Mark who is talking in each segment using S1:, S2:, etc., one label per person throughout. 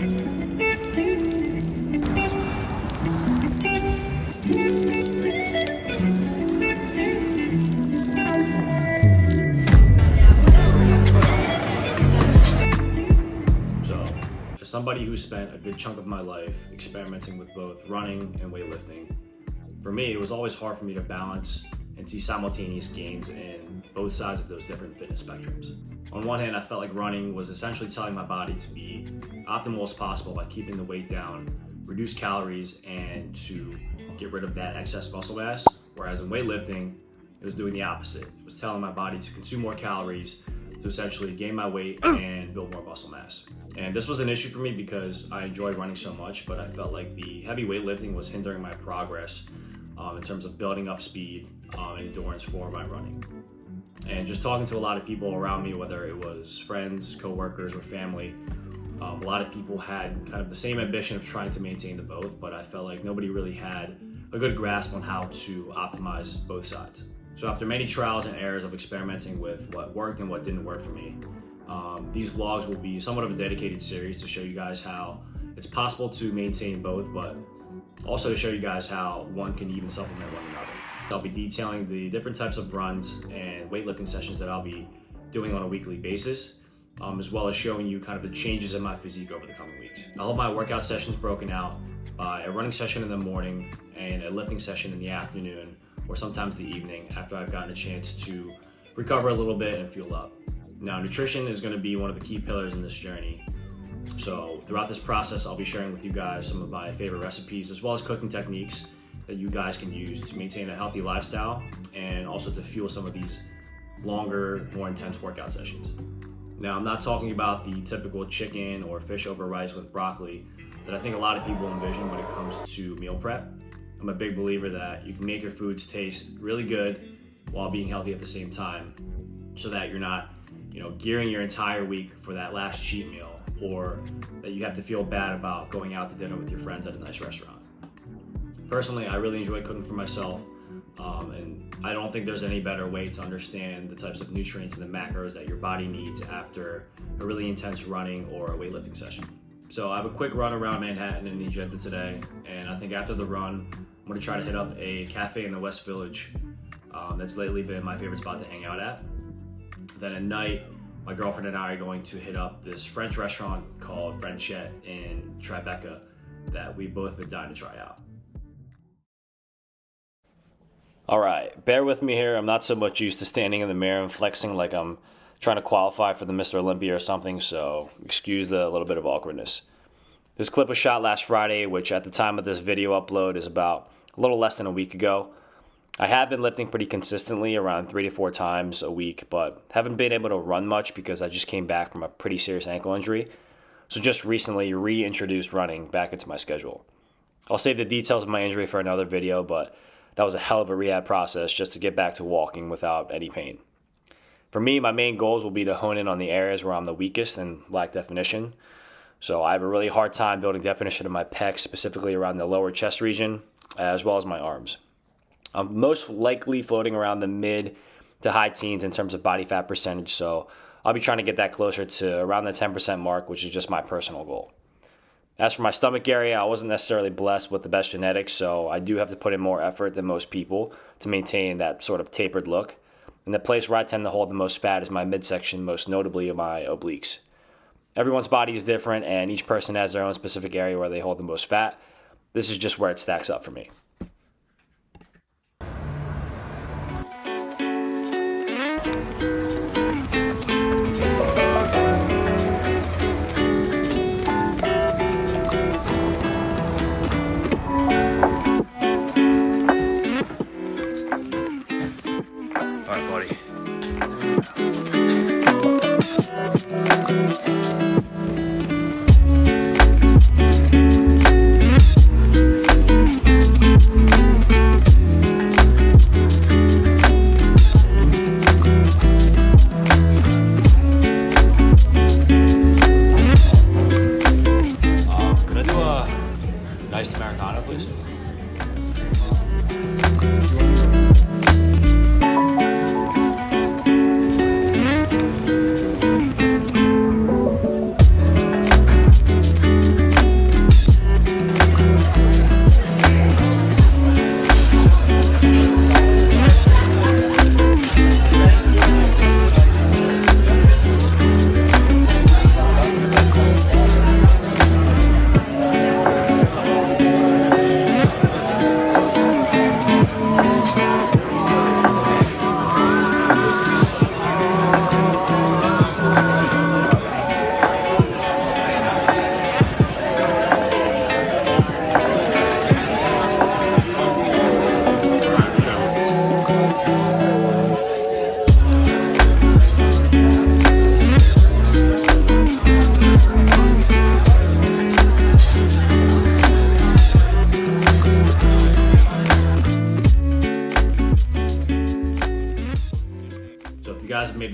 S1: As somebody who spent a good chunk of my life experimenting with both running and weightlifting, for me, it was always hard for me to balance and see simultaneous gains in both sides of those different fitness spectrums. On one hand, I felt like running was essentially telling my body to be optimal as possible by keeping the weight down, reduce calories, and to get rid of that excess muscle mass. Whereas in weightlifting, it was doing the opposite. It was telling my body to consume more calories to essentially gain my weight and build more muscle mass. And this was an issue for me because I enjoyed running so much, but I felt like the heavy weightlifting was hindering my progress in terms of building up speed and endurance for my running. And just talking to a lot of people around me, whether it was friends, coworkers, or family, a lot of people had kind of the same ambition of trying to maintain the both, but I felt like nobody really had a good grasp on how to optimize both sides. So after many trials and errors of experimenting with what worked and what didn't work for me, these vlogs will be somewhat of a dedicated series to show you guys how it's possible to maintain both, but also to show you guys how one can even supplement one another. I'll be detailing the different types of runs and weightlifting sessions that I'll be doing on a weekly basis, as well as showing you kind of the changes in my physique over the coming weeks. I'll have my workout sessions broken out by a running session in the morning and a lifting session in the afternoon, or sometimes the evening after I've gotten a chance to recover a little bit and fuel up. Now, nutrition is going to be one of the key pillars in this journey. So throughout this process, I'll be sharing with you guys some of my favorite recipes, as well as cooking techniques that you guys can use to maintain a healthy lifestyle and also to fuel some of these longer, more intense workout sessions. Now, I'm not talking about the typical chicken or fish over rice with broccoli that I think a lot of people envision when it comes to meal prep. I'm a big believer that you can make your foods taste really good while being healthy at the same time, so that you're not, gearing your entire week for that last cheat meal, or that you have to feel bad about going out to dinner with your friends at a nice restaurant. Personally, I really enjoy cooking for myself, and I don't think there's any better way to understand the types of nutrients and the macros that your body needs after a really intense running or a weightlifting session. So I have a quick run around Manhattan in the agenda today, and I think after the run, I'm gonna try to hit up a cafe in the West Village that's lately been my favorite spot to hang out at. Then at night, my girlfriend and I are going to hit up this French restaurant called Frenchette in Tribeca that we've both been dying to try out. All right, bear with me here. I'm not so much used to standing in the mirror and flexing like I'm trying to qualify for the Mr. Olympia or something, so excuse the little bit of awkwardness. This clip was shot last Friday, which at the time of this video upload is about a little less than a week ago. I have been lifting pretty consistently, around 3 to 4 times a week, but haven't been able to run much because I just came back from a pretty serious ankle injury. So just recently reintroduced running back into my schedule. I'll save the details of my injury for another video, but that was a hell of a rehab process just to get back to walking without any pain. For me, my main goals will be to hone in on the areas where I'm the weakest and lack definition. So I have a really hard time building definition in my pecs, specifically around the lower chest region, as well as my arms. I'm most likely floating around the mid to high teens in terms of body fat percentage, so I'll be trying to get that closer to around the 10% mark, which is just my personal goal. As for my stomach area, I wasn't necessarily blessed with the best genetics, so I do have to put in more effort than most people to maintain that sort of tapered look. And the place where I tend to hold the most fat is my midsection, most notably my obliques. Everyone's body is different, and each person has their own specific area where they hold the most fat. This is just where it stacks up for me.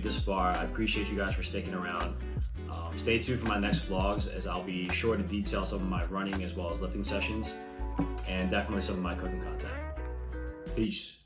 S1: this far. I appreciate you guys for sticking around. Stay tuned for my next vlogs, as I'll be sure to detail some of my running as well as lifting sessions, and definitely some of my cooking content. Peace.